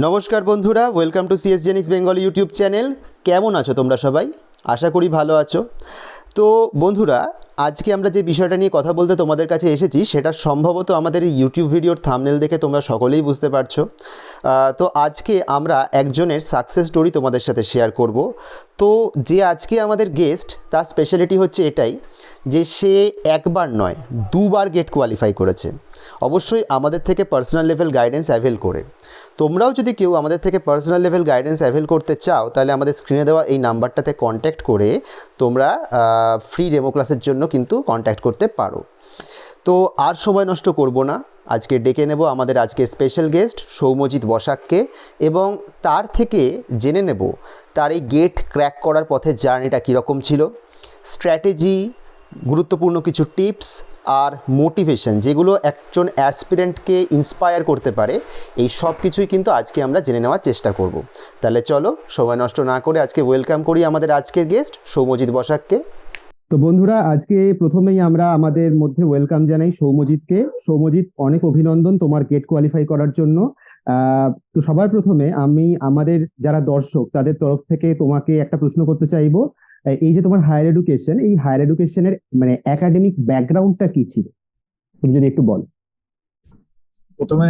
নমস্কার বন্ধুরা, welcome to CS Xenix Bengali YouTube channel. কেমন আছো তোমরা সবাই? আশা করি ভালো আছো। তো বন্ধুরা, আজকে আমরা যে বিষয়টা নিয়ে কথা বলতে তোমাদের কাছে এসেছি সেটা সম্ভবত আমাদের এই ইউটিউব ভিডিওর থাম্বনেল দেখে তোমরা সকলেই বুঝতে পারছো। তো আজকে আমরা একজনের সাকসেস স্টোরি তোমাদের সাথে শেয়ার করব। তো যে আজকে আমাদের গেস্ট, তার স্পেশালিটি হচ্ছে এটাই যে সে একবার নয় দুবার গেট কোয়ালিফাই করেছে, অবশ্যই আমাদের থেকে পার্সোনাল লেভেল গাইডেন্স অ্যাভেল করে। তোমরাও যদি কেউ আমাদের থেকে পার্সোনাল লেভেল গাইডেন্স অ্যাভেল করতে চাও তাহলে আমাদের স্ক্রিনে দেওয়া এই নাম্বারটাতে কন্ট্যাক্ট করে তোমরা ফ্রি ডেমো ক্লাসের জন্য কিন্তু কন্ট্যাক্ট করতে পারো। তো আর সময় নষ্ট করব না, আজকে ডেকে নেব আমাদের আজকে স্পেশাল গেস্ট সৌম্যজিৎ বসাককে, এবং তার থেকে জেনে নেব তার এই গেট ক্র্যাক করার পথে জার্নিটা কীরকম ছিল, স্ট্র্যাটেজি, গুরুত্বপূর্ণ কিছু টিপস আর মোটিভেশন যেগুলো একজন অ্যাসপিরেন্টকে ইন্সপায়ার করতে পারে, এই সব কিছুই কিন্তু আজকে আমরা জেনে নেওয়ার চেষ্টা করব। তাহলে চলো সময় নষ্ট না করে আজকে ওয়েলকাম করি আমাদের আজকের গেস্ট সৌম্যজিৎ বসাককে। তো বন্ধুরা, আজকে প্রথমেই আমরা আমাদের মধ্যে ওয়েলকাম জানাই সৌম্যজিৎকে। সৌম্যজিৎ, অনেক অভিনন্দন তোমার গেট কোয়ালিফাই করার জন্য। তো সবার প্রথমে আমি আমাদের যারা দর্শক তাদের তরফ থেকে তোমাকে একটা প্রশ্ন করতে চাইবো। এই যে তোমার হায়ার এডুকেশন, এই হায়ার এডুকেশনের মানে একাডেমিক ব্যাকগ্রাউন্ডটা কি ছিল, তুমি যদি একটু বল। প্রথমে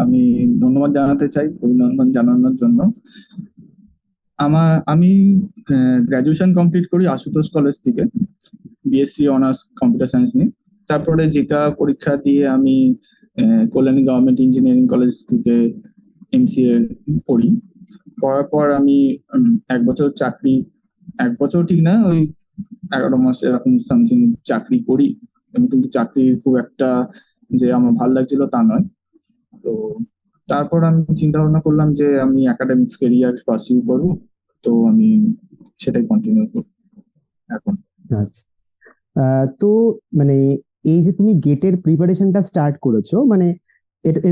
আমি ধন্যবাদ জানাতে চাই, অভিনন্দন জানানোর জন্য। আমি গ্রাজুয়েশন কমপ্লিট করি আশুতোষ কলেজ থেকে, বিএসসি অনার্স কম্পিউটার সায়েন্স নিয়ে। তারপরে জিকা পরীক্ষা দিয়ে আমি কল্যাণী গভর্নমেন্ট ইঞ্জিনিয়ারিং কলেজ থেকে এমসিএ পড়ি। পড়ার পর আমি 1 বছর চাকরি, 1 বছর ঠিক না, ওই 11 মাস এরকম সামথিং চাকরি করি। কিন্তু চাকরি খুব একটা যে আমার ভালো লাগছিল তা নয়। তো তারপর আমি চিন্তা ভাবনা করলাম যে আমি একাডেমিক্স কেরিয়ার পার্সিউ করবো। তো আমি সেটাই কন্টিনিউ করব এখন। আচ্ছা, তো মানে এই যে তুমি গেটের প্রিপারেশনটা স্টার্ট করেছো, মানে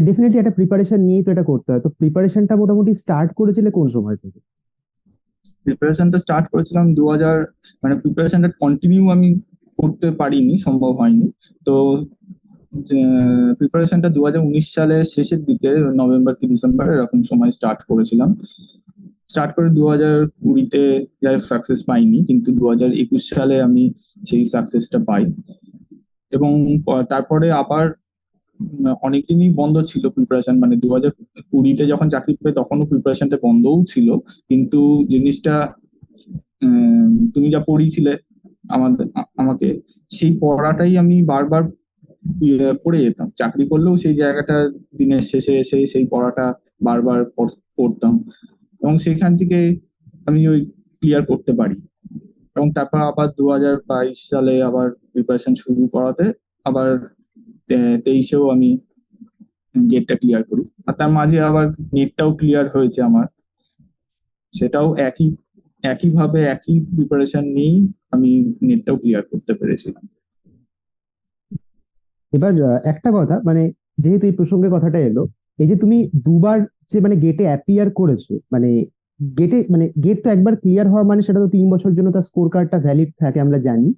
ডেফিনেটলি একটা প্রিপারেশন নিয়েই তো এটা করতে হয়। তো প্রিপারেশনটা মোটামুটি স্টার্ট করেছিলে কোন সময় থেকে? প্রিপারেশনটা স্টার্ট করেছিলাম 2000, মানে প্রিপারেশনটা কন্টিনিউ আমি করতে পারিনি, সম্ভব হয়নি। তো প্রিপারেশনটা 2019 সালের শেষের দিকে, নভেম্বর কি ডিসেম্বর এরকম সময় স্টার্ট করেছিলাম। স্টার্ট করে 2020-তে যাই সাকসেস পাইনি, কিন্তু 2021 সালে আমি সেই সাকসেসটা পাই। এবং তারপরে আবার অনেকদিনই বন্ধ ছিল প্রিপারেশন, মানে 2020-তে যখন চাকরি পাই তখনও প্রিপারেশনটা বন্ধও ছিল। কিন্তু জিনিসটা তুমি যা পড়িয়েছিলে আমাকে, সেই পড়াটাই আমি বারবার পড়ে যেতাম। চাকরি করলেও সেই জায়গাটা দিনের শেষে এসে সেই পড়াটা বারবার পড়তাম, এবং সেখান থেকে আমি ওই ক্লিয়ার করতে পারি। এবং তারপর আবার 2022 সালে আবার প্রিপারেশন শুরু করাতে আবার 23-এও আমি গেটটা ক্লিয়ার করি। আর তার মাঝে আবার নেটটাও ক্লিয়ার হয়েছে আমার, সেটাও একইভাবে একই প্রিপারেশন নিয়েই আমি নেটটাও ক্লিয়ার করতে পেরেছিলাম। এবার একটা কথা, মানে যেহেতু এই প্রসঙ্গে কথাটা এলো, এই যে তুমি দুবার যে মানে গেটে অ্যাপিয়ার করেছো, মানে গেটে মানে গেট তো একবার ক্লিয়ার হওয়া মানে সেটা তো 3 বছর জন্য তার স্কোর কার্ডটা ভ্যালিড থাকে, আমরা জানি।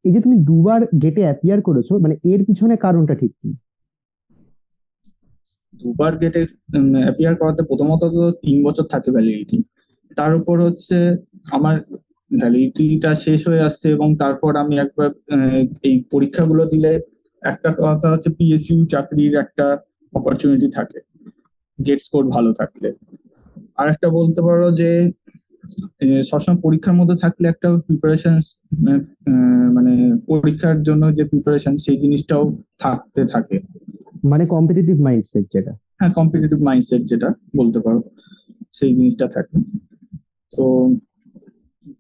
এই যে তুমি দুবার গেটে অ্যাপিয়ার করেছো, মানে এর পিছনে কারণটা ঠিক কি? দুবার গেটে অ্যাপিয়ার করাতে প্রথমত তো 3 বছর থাকে ভ্যালিডিটি। তার উপর হচ্ছে আমার ভ্যালিডিটিটা শেষ হয়ে আসছে, এবং তারপর আমি একবার এই পরীক্ষাগুলো দিলে একটা কথা হচ্ছে পিএসইউ চাকরির একটা অপরচুনিটি থাকে গেট স্কোর ভালো থাকলে। আর একটা বলতে পারো যে সবসময় পরীক্ষার মধ্যে থাকলে একটা প্রিপারেশন, মানে পরীক্ষার জন্য যে প্রিপারেশন সেই জিনিসটাও থাকতে থাকে। মানে কম্পিটিটিভ মাইন্ডসেট যেটা। হ্যাঁ, কম্পিটিটিভ মাইন্ডসেট যেটা বলতে পারো, সেই জিনিসটা থাকে। তো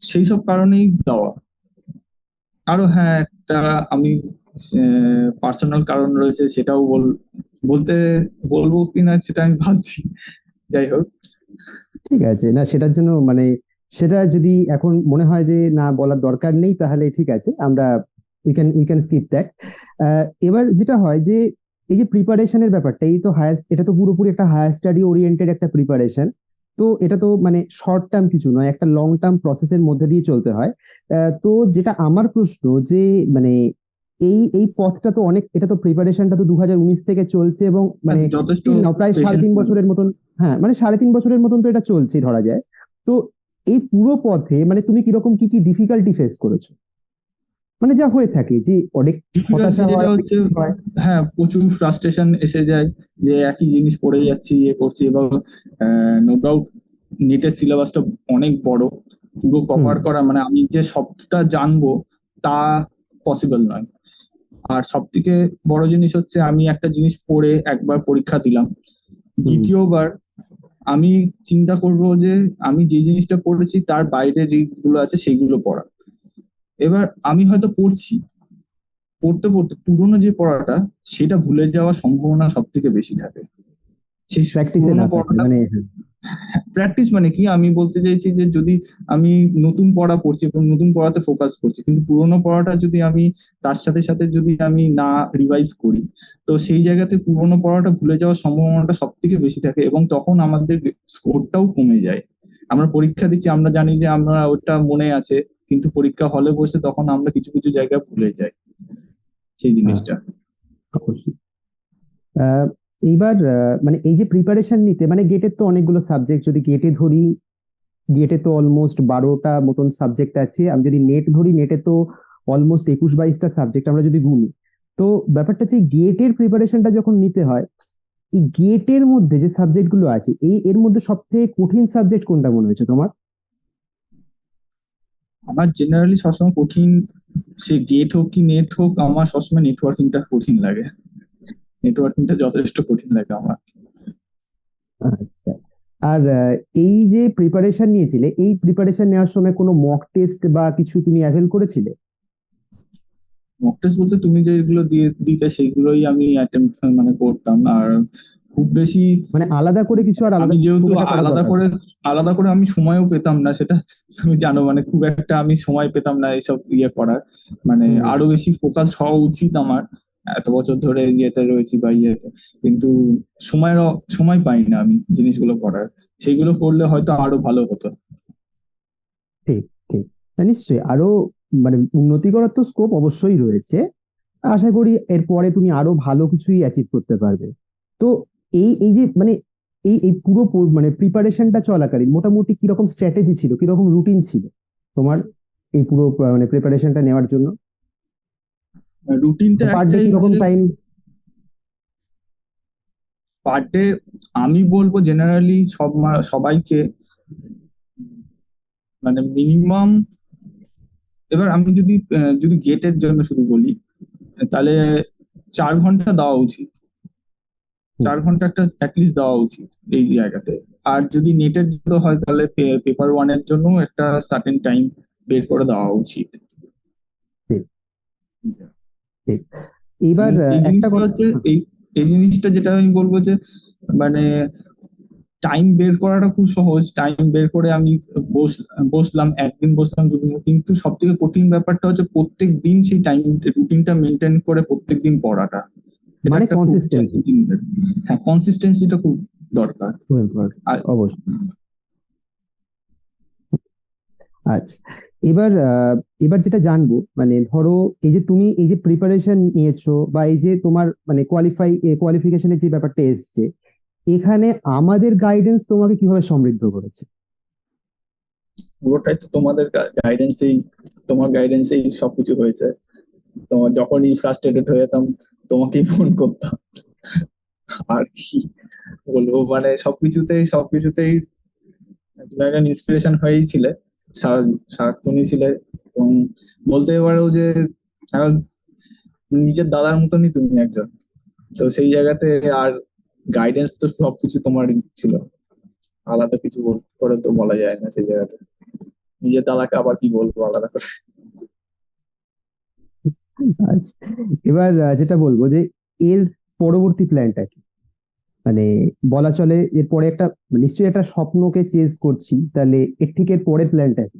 সেই সব কারণেই দেওয়া। আরো হ্যাঁ, একটা আমি পার্সোনাল কারণ রয়েছে, সেটাও বলতে বলবো কিনা সেটা আমি ভাবছি। যাই হোক। ঠিক আছে, না সেটার জন্য মানে সেটা যদি এখন মনে হয় যে না বলার দরকার নেই তাহলে ঠিক আছে, আমরা উই ক্যান স্কিপ দ্যাট। এবার যেটা হয় যে এই যে প্রিপারেশনের ব্যাপারটা, এই তো হায়ার, এটা তো পুরোপুরি একটা হায়ার স্টাডি ওরিয়েন্টেড একটা প্রিপারেশন। তো এটা তো মানে শর্ট টার্ম কিছু নয়, একটা লং টার্ম প্রসেসের মধ্যে দিয়ে চলতে হয়। তো যেটা আমার প্রশ্ন যে মানে এই এই পথটা তো অনেক, এটা তো প্রিপারেশনটা তো 2019 থেকে চলছে এবং মানে যথেষ্ট still now প্রায় সাড়ে তিন patience বছরের মতন। হ্যাঁ, মানে 3.5 বছরের মতন তো এটা চলছেই ধরা যায়। তো এই পুরো পথে মানে তুমি কিরকম কি কি ডিফিকাল্টি ফেস করেছো? মানে যা হয়ে থাকে যে অনেক ডিফিকাল্টি হতাশা যেটা হয়, অনেক হচ্ছে, কিছু হয়। হ্যাঁ প্রচুর ফ্রাস্ট্রেশন এসে যায় যে একই জিনিস পড়ে যাচ্ছি ইয়ে করছি, এবং নো ডাউট নেটের সিলেবাসটা অনেক বড়, পুরো হুম। কভার করা মানে আমি যে সবটা জানবো তা পসিবল নয়। আর সব থেকে বড় জিনিস হচ্ছে আমি একটা জিনিস পড়ে একবার পরীক্ষা দিলাম, হুম। দ্বিতীয়বার আমি চিন্তা করব যে আমি যে জিনিসটা পড়েছি তার বাইরে যেগুলো আছে সেগুলো পড়া। এবার আমি হয়তো পড়ছি, পড়তে পড়তে পুরোনো যে পড়াটা সেটা ভুলে যাওয়ার সম্ভাবনা সব থেকে বেশি থাকে। সেই প্র্যাকটিসে পুরোনো না থাকলে পড়াটা, মানে প্র্যাকটিস মানে কি আমি বলতে চাইছি যে যদি আমি নতুন পড়া পড়ছি এবং নতুন পড়াতে ফোকাস করছি, কিন্তু পুরোনো পড়াটা যদি আমি তার সাথে সাথে যদি আমি না রিভাইজ করি, তো সেই জায়গাতে পুরোনো পড়াটা ভুলে যাওয়ার সম্ভাবনাটা সব থেকে বেশি থাকে, এবং তখন আমাদের স্কোরটাও কমে যায়। আমরা পরীক্ষা দিচ্ছি, আমরা জানি যে আমরা ওটা মনে আছে, কিন্তু পরীক্ষা হলে বসে তখন আমরা কিছু কিছু জায়গায় ভুলে যাই সেই হ্যাঁ, জিনিসটা। অবশ্যই। আহ, এইবার মানে এই যে প্রিপারেশন নিতে মানে গেটের তো অনেকগুলো সাবজেক্ট, যদি গেটে ধরি গেটে তো অলমোস্ট 12টা মতন সাবজেক্ট আছে। আমি যদি নেট ধরি নেটে তো অলমোস্ট 21-22টা সাবজেক্ট আমরা যদি গুনি। তো ব্যাপারটা হচ্ছে গেটের প্রিপারেশনটা যখন নিতে হয়, এই গেটের মধ্যে যে সাবজেক্ট গুলো আছে এর মধ্যে সব থেকে কঠিন সাবজেক্ট কোনটা মনে হয়েছে তোমার? আমার জেনারেলি সবসময় কঠিন, সে গেট হোক কি নেট হোক, আমার সবসময় নেটওয়ার্কিংটা কঠিন লাগে। নেটওয়ার্কিংটা যথেষ্ট কঠিন লাগে আমার। আচ্ছা। আর এই যে প্রিপারেশন নিয়েছিলে, এই প্রিপারেশন নেওয়ার সময় কোনো মক টেস্ট বা কিছু তুমি অ্যাভেল করেছিলে? মক টেস্ট বলতে তুমি যেগুলো দিয়ে দিতে সেগুলোই আমি অ্যাটেম্প মানে করতাম। আর খুব বেশি মানে আলাদা করে কিছু আর আমি আলাদা যেহেতু খুব একটা করার আলাদা দরকার করে নেই। আলাদা করে আমি সময়ও পেতাম না, সেটা তুমি জানো, মানে খুব একটা আমি সময় পেতাম না এইসব ইয়ে করার। মানে হুম। আরো বেশি ফোকাস হওয়া উচিত আমার, এত বছর ধরে ইয়েতে রয়েছি বা ইয়েতে, কিন্তু সময় পাই না আমি জিনিসগুলো করার। সেগুলো করলে হয়তো আরো ভালো হতো। ঠিক, ঠিক। না, নিশ্চয়ই আরো মানে উন্নতি করার তো স্কোপ অবশ্যই রয়েছে। আশা করি এরপরে তুমি আরো ভালো কিছুই অ্যাচিভ করতে পারবে। তো এই এই যে মানে এই এই পুরো মানে প্রিপারেশনটা চলাকালীন মোটামুটি কিরকম স্ট্র্যাটেজি ছিল, কিরকম রুটিন ছিল তোমার এই পুরো মানে প্রিপারেশনটা নেওয়ার জন্য? রুটিনটা পার ডে একটাই যে কিরকম টাইম? পার ডে আমি বলবো জেনারেলি সবাইকে মানে মিনিমাম, এবার আমি যদি গেটের জন্য শুধু বলি, তাহলে 4 ঘন্টা দেওয়া উচিত। 4 ঘন্টা একটা অ্যাটলিস্ট দেওয়া উচিত এই জায়গাতে। আর যদি নেটের জন্য হয় তাহলে পেপার ওয়ানের জন্য একটা সার্টেন টাইম বের করে দেওয়া উচিত। ঠিক, ঠিক। এইবার এবং এই একটা জিনিসটা কথা। হচ্ছে এই এই জিনিসটা যেটা আমি বলবো যে মানে টাইম বের করাটা খুব সহজ, টাইম বের করে আমি বসলাম একদিন, বসলাম দুদিন, কিন্তু সব থেকে কঠিন ব্যাপারটা হচ্ছে প্রত্যেক দিন সেই টাইম রুটিনটা মেনটেন করে প্রত্যেক দিন পড়াটা। এটা মানে একটা খুব কনসিস্টেন্সি। চ্যালেঞ্জিং। হ্যাঁ, কনসিস্টেন্সিটা খুব দরকার। আর অবশ্যই। আচ্ছা। এবার এবার যেটা জানবো মানে ধরো এই যে তুমি এই যে প্রিপারেশন নিয়েছো বা এই যে তোমার মানে কোয়ালিফিকেশনের যে ব্যাপারটা এসছে, এখানে আমাদের গাইডেন্স তোমাকে কিভাবে সমৃদ্ধ করেছে? পুরোটাই তো তোমাদের গাইডেন্সেই, তোমার গাইডেন্সেই সবকিছু হয়েছে। তোমার যখনই ফ্রাস্ট্রেটেড হয়ে যেতাম তোমাকেই ফোন করতাম। আর কি বলবো, মানে সবকিছুতেই তুমি একটা ইন্সপিরেশন হয়েই ছিলে, সারাক্ষণই ছিলে। এবং বলতে পারো যে এখন নিজের দাদার মতনই তুমি একজন। তো সেই জায়গাতে আর গাইডেন্স তো সবকিছু তোমারই ছিল, আলাদা কিছু করে তো বলা যায় না সেই জায়গাতে। নিজের দাদাকে আবার কি বলবো আলাদা করে। আচ্ছা। এবার যেটা বলবো যে এর পরবর্তী প্ল্যানটা কি? মানে বলা চলে এরপরে একটা নিশ্চয়ই একটা স্বপ্নকে চেজ করছি, তাহলে এর ঠিক এর পরের প্ল্যানটা কি?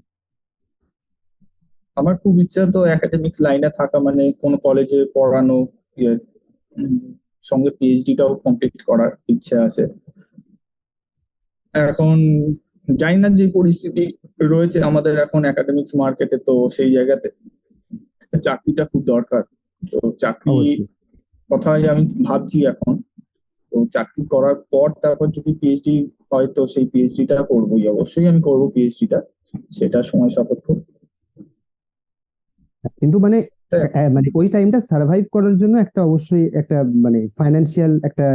আমার খুব ইচ্ছা তো একাডেমিক্স লাইনে থাকা, মানে কোন কলেজে পড়ানো, ইয়ে, উম, সঙ্গে পিএইচডিটাও কমপ্লিট করার ইচ্ছা আছে। এখন জানি না যে পরিস্থিতি রয়েছে আমাদের এখন একাডেমিক্স মার্কেটে, তো সেই জায়গাতে চাকরিটা খুব দরকার। তো চাকরি অবশ্যই। কথাই আমি ভাবছি এখন। তো চাকরি করার পর তারপর যদি পিএইচডি হয় তো সেই পিএইচডিটা করবোই, অবশ্যই আমি করবো পিএইচডিটা, সেটা সময় সাপেক্ষ। কিন্তু মানে তাই মানে ওই টাইমটা সার্ভাইভ করার জন্য একটা অবশ্যই একটা মানে ফাইন্যান্সিয়াল একটা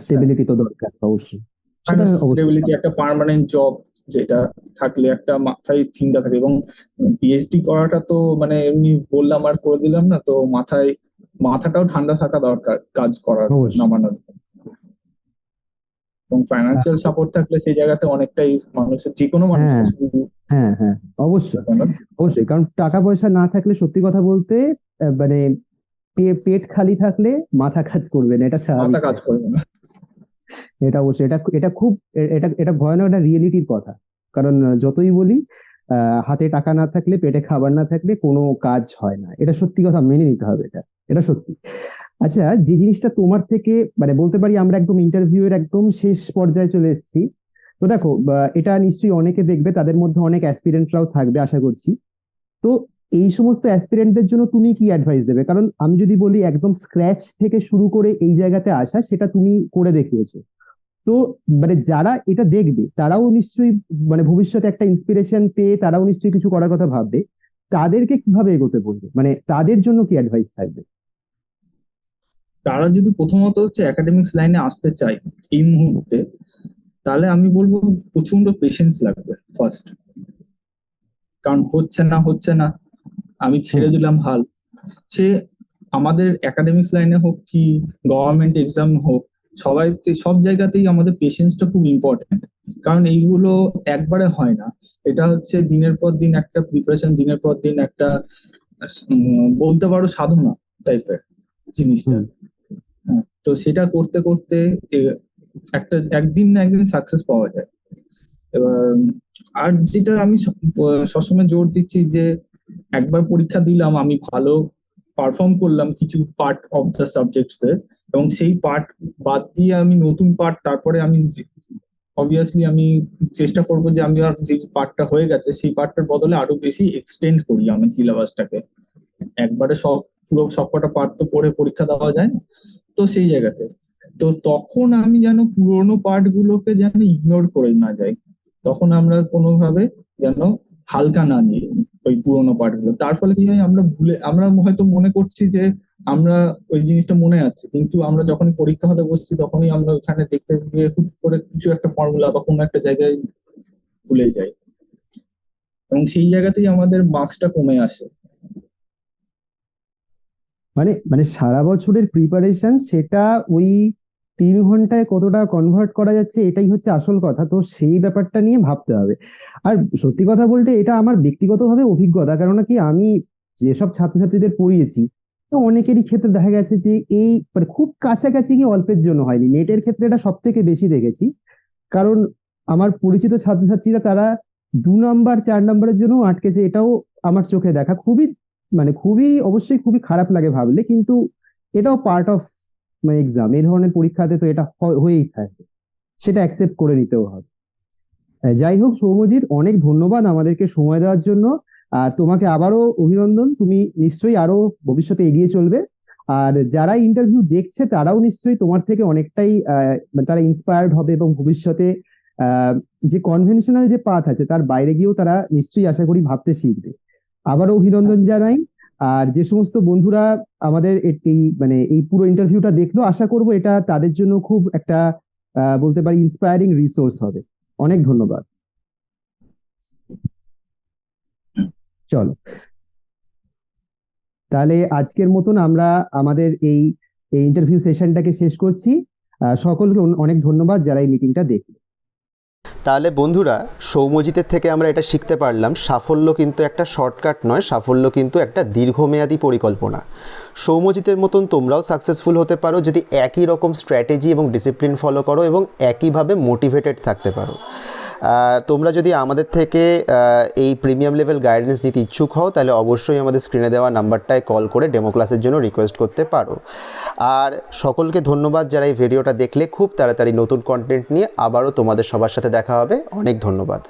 স্টেবিলিটি তো দরকার অবশ্যই, সেটা অবশ্যই। স্টেবিলিটি, একটা পার্মানেন্ট জব যেটা থাকলে একটা মাথায় চিন্তা থাকে। এবং পিএইচডি করাটা তো মানে এমনি বললাম আর করে দিলাম না, তো মাথাটাও ঠান্ডা থাকা দরকার কাজ করার অবশ্যই। নামানোর। এবং ফাইন্যান্সিয়াল সাপোর্ট থাকলে সেই জায়গাতে অনেকটাই মানুষের, যে কোনো মানুষের, হ্যাঁ শুধু হ্যাঁ হ্যাঁ, অবশ্যই অবশ্যই, কারণ টাকা পয়সা না থাকলে সত্যি কথা বলতে মানে পেট খালি থাকলে মাথা কাজ করবে না, এটা মাথা স্বাভাবিক। কাজ করবে না। এটা অবশ্যই, এটা এটা খুব এটা এটা ভয়ানক একটা রিয়েলিটির কথা। কারণ যতই বলি হাতে টাকা না থাকলে, পেটে খাবার না থাকলে কোনো কাজ হয় না, এটা সত্যি কথা, মেনে নিতে হবে এটা, এটা সত্যি। আচ্ছা, যে জিনিসটা তোমার থেকে মানে বলতে পারি আমরা একদম ইন্টারভিউ এর একদম শেষ পর্যায়ে চলে এসেছি। তো দেখো, এটা নিশ্চয়ই অনেকে দেখবে, তাদের মধ্যে অনেক অ্যাসপিরেন্টরাও থাকবে আশা করছি। তো এই সমস্ত অ্যাসপিরেন্টদের জন্য তুমি কি অ্যাডভাইস দেবে? কারণ আমি যদি বলি একদম স্ক্র্যাচ থেকে শুরু করে এই জায়গাতে আসা, সেটা তুমি করে দেখিয়েছো। তো মানে যারা এটা দেখবে তারাও নিশ্চয়ই মানে ভবিষ্যতে একটা ইন্সপিরেশন পেয়ে তারাও নিশ্চয়ই কিছু করার কথা ভাববে। তাদেরকে কিভাবে এগোতে বলবে, মানে তাদের জন্য কি অ্যাডভাইস থাকবে? তারা যদি প্রথমত হচ্ছে একাডেমিক্স লাইনে আসতে চায় এই মুহূর্তে, তাহলে আমি বলবো প্রচন্ড পেশেন্স লাগবে ফার্স্ট। কারণ হচ্ছে না, আমি ছেড়ে দিলাম হাল। সে আমাদের একাডেমিক্স লাইনে হোক কি গভর্নমেন্ট এক্সাম হোক, সব জায়গাতেই আমাদের পেশেন্সটা খুব ইম্পর্টেন্ট। কারণ এইগুলো একবারে হয় না, এটা হচ্ছে দিনের পর দিন একটা প্রিপারেশন, দিনের পর দিন একটা বলতে পারো সাধনা টাইপের জিনিসটা। হুম। হ্যাঁ, তো সেটা করতে করতে একদিন না একদিন সাকসেস পাওয়া যায়। এবার আর যেটা আমি সবসময় জোর দিচ্ছি যে একবার পরীক্ষা দিলাম, আমি ভালো পারফর্ম করলাম কিছু পার্ট অফ দ্য সাবজেক্টস এর, এবং সেই পার্ট বাদ দিয়ে আমি নতুন পার্ট, তারপরে আমি অবভিয়াসলি আমি চেষ্টা করব যে আমি আর যে পার্টটা হয়ে গেছে সেই পার্টটার বদলে আরো বেশি এক্সটেন্ড করি আমি সিলেবাসটাকে। একবারে পুরো সবকটা পার্ট তো পড়ে পরীক্ষা দেওয়া যায় না, তো সেই জায়গাতে তো তখন আমি যেন পুরোনো পার্ট গুলোকে যেন ইগনোর করে না যাই। তখন আমরা কোনোভাবে যেন হালকা না নিয়ে নিই ওই পুরোনো পার্ট গুলো। তার ফলে কি হয়, আমরা হয়তো মনে করছি যে আমরা ওই জিনিসটা মনে আছে, কিন্তু আমরা যখনই পরীক্ষা হলে বসছি তখনই আমরা ওখানে দেখতে গিয়ে হুট করে কিছু একটা ফর্মুলা বা কোনো একটা জায়গায় ভুলে যাই, এবং সেই জায়গাতেই আমাদের মার্কসটা কমে আসে। মানে মানে সারা বছরের প্রিপারেশন সেটা ওই 3 ঘন্টায় কতটা কনভার্ট করা যাচ্ছে, এটাই হচ্ছে আসল কথা। তো সেই ব্যাপারটা নিয়ে ভাবতে হবে। আর সত্যি কথা বলতে এটা আমার ব্যক্তিগতভাবে অভিজ্ঞতা, কারণ কি আমি যেসব ছাত্রছাত্রীদের পড়িয়েছি, তো অনেকেরই ক্ষেত্রে দেখা গেছে যে এই মানে খুব কাছাকাছি গিয়ে অল্পের জন্য হয়নি। নেটের ক্ষেত্রে এটা সব থেকে বেশি দেখেছি। কারণ আমার পরিচিত ছাত্রছাত্রীরা তারা 2 নাম্বার 4 নাম্বারের জন্য আটকেছে, এটাও আমার চোখে দেখা। খুবই মানে খুবই অবশ্যই খুবই খারাপ লাগে ভাবলে, কিন্তু এটাও পার্ট অফ এক্সাম। এই ধরনের পরীক্ষাতে তো এটা হয়েই থাকে, সেটা অ্যাকসেপ্ট করে নিতেও হবে। যাই হোক সৌম্যজিৎ, অনেক ধন্যবাদ আমাদেরকে সময় দেওয়ার জন্য। আর তোমাকে আবারও অভিনন্দন, তুমি নিশ্চয়ই আরো ভবিষ্যতে এগিয়ে চলবে। আর যারা ইন্টারভিউ দেখছে তারাও নিশ্চয়ই তোমার থেকে অনেকটাই মানে তারা ইন্সপায়ার্ড হবে, এবং ভবিষ্যতে যে কনভেনশনাল যে পাথ আছে তার বাইরে গিয়েও তারা নিশ্চয়ই আশা করি ভাবতে শিখবে। আবারও অভিনন্দন জানাই। আর যে সমস্ত বন্ধুরা আমাদের এই মানে এই পুরো ইন্টারভিউটা দেখলো, আশা করব এটা তাদের জন্য খুব একটা বলতে পারি ইন্সপায়ারিং রিসোর্স হবে। অনেক ধন্যবাদ। চলো, তাহলে আজকের মতন আমরা আমাদের এই ইন্টারভিউ সেশনটাকে শেষ করছি। সকলকে অনেক ধন্যবাদ যারা এই মিটিংটা দেখলো। তাহলে বন্ধুরা, সৌম্যজিতের থেকে আমরা এটা শিখতে পারলাম, সাফল্য কিন্তু একটা শর্টকাট নয়, সাফল্য কিন্তু একটা দীর্ঘমেয়াদী পরিকল্পনা। সৌম্যজিতের মতন তোমরাও সাকসেসফুল হতে পারো যদি একই রকম স্ট্র্যাটেজি এবং ডিসিপ্লিন ফলো করো এবং একইভাবে মোটিভেটেড থাকতে পারো। তোমরা যদি আমাদের থেকে এই প্রিমিয়াম লেভেল গাইডেন্স নিতে ইচ্ছুক হও, তাহলে অবশ্যই আমাদের স্ক্রিনে দেওয়া নাম্বারটায় কল করে ডেমো ক্লাসের জন্য রিকোয়েস্ট করতে পারো। আর সকলকে ধন্যবাদ যারা এই ভিডিওটা দেখলে। খুব তাড়াতাড়ি নতুন কন্টেন্ট নিয়ে আবারও তোমাদের সবার সাথে দেখা হবে। অনেক ধন্যবাদ।